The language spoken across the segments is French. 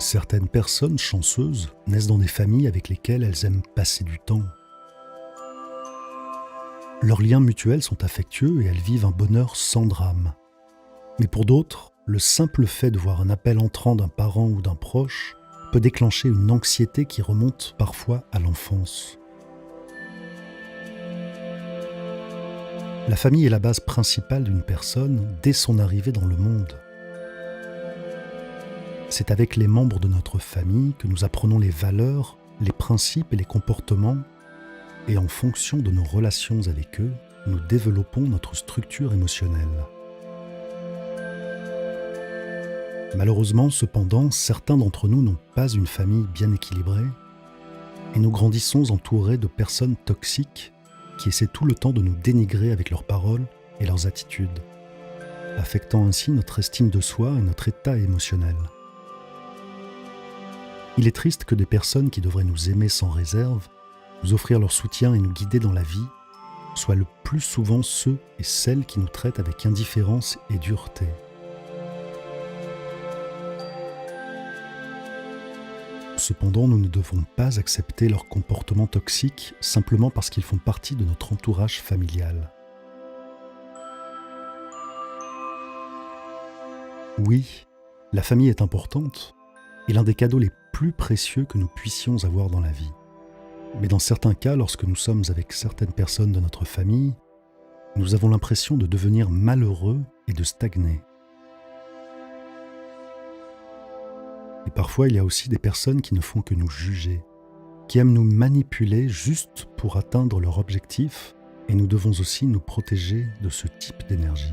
Certaines personnes chanceuses naissent dans des familles avec lesquelles elles aiment passer du temps. Leurs liens mutuels sont affectueux et elles vivent un bonheur sans drame. Mais pour d'autres, le simple fait de voir un appel entrant d'un parent ou d'un proche peut déclencher une anxiété qui remonte parfois à l'enfance. La famille est la base principale d'une personne dès son arrivée dans le monde. C'est avec les membres de notre famille que nous apprenons les valeurs, les principes et les comportements, et en fonction de nos relations avec eux, nous développons notre structure émotionnelle. Malheureusement, cependant, certains d'entre nous n'ont pas une famille bien équilibrée, et nous grandissons entourés de personnes toxiques qui essaient tout le temps de nous dénigrer avec leurs paroles et leurs attitudes, affectant ainsi notre estime de soi et notre état émotionnel. Il est triste que des personnes qui devraient nous aimer sans réserve, nous offrir leur soutien et nous guider dans la vie, soient le plus souvent ceux et celles qui nous traitent avec indifférence et dureté. Cependant, nous ne devons pas accepter leurs comportements toxiques simplement parce qu'ils font partie de notre entourage familial. Oui, la famille est importante et l'un des cadeaux les plus précieux que nous puissions avoir dans la vie. Mais dans certains cas, lorsque nous sommes avec certaines personnes de notre famille, nous avons l'impression de devenir malheureux et de stagner. Et parfois, il y a aussi des personnes qui ne font que nous juger, qui aiment nous manipuler juste pour atteindre leur objectif, et nous devons aussi nous protéger de ce type d'énergie.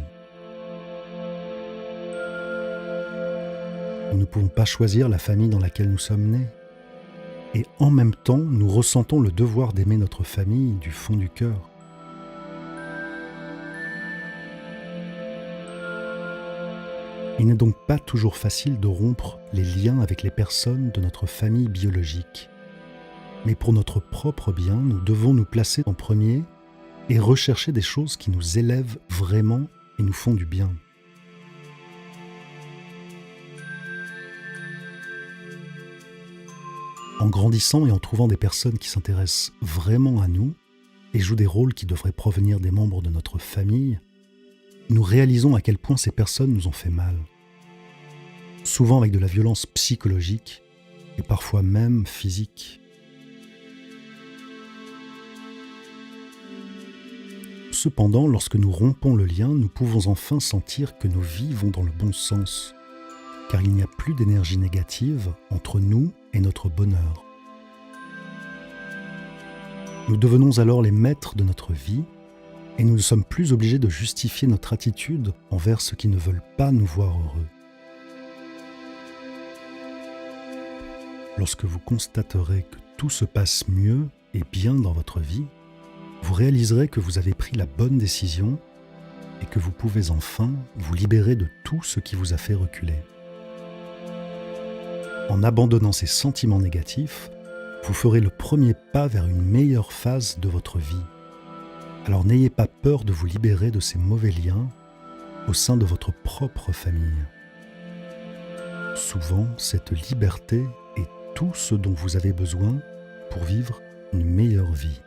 Nous ne pouvons pas choisir la famille dans laquelle nous sommes nés. Et en même temps, nous ressentons le devoir d'aimer notre famille du fond du cœur. Il n'est donc pas toujours facile de rompre les liens avec les personnes de notre famille biologique. Mais pour notre propre bien, nous devons nous placer en premier et rechercher des choses qui nous élèvent vraiment et nous font du bien. En grandissant et en trouvant des personnes qui s'intéressent vraiment à nous et jouent des rôles qui devraient provenir des membres de notre famille, nous réalisons à quel point ces personnes nous ont fait mal. Souvent avec de la violence psychologique et parfois même physique. Cependant, lorsque nous rompons le lien, nous pouvons enfin sentir que nos vies vont dans le bon sens, car il n'y a plus d'énergie négative entre nous et notre bonheur. Nous devenons alors les maîtres de notre vie et nous ne sommes plus obligés de justifier notre attitude envers ceux qui ne veulent pas nous voir heureux. Lorsque vous constaterez que tout se passe mieux et bien dans votre vie, vous réaliserez que vous avez pris la bonne décision et que vous pouvez enfin vous libérer de tout ce qui vous a fait reculer. En abandonnant ces sentiments négatifs, vous ferez le premier pas vers une meilleure phase de votre vie. Alors n'ayez pas peur de vous libérer de ces mauvais liens au sein de votre propre famille. Souvent, cette liberté est tout ce dont vous avez besoin pour vivre une meilleure vie.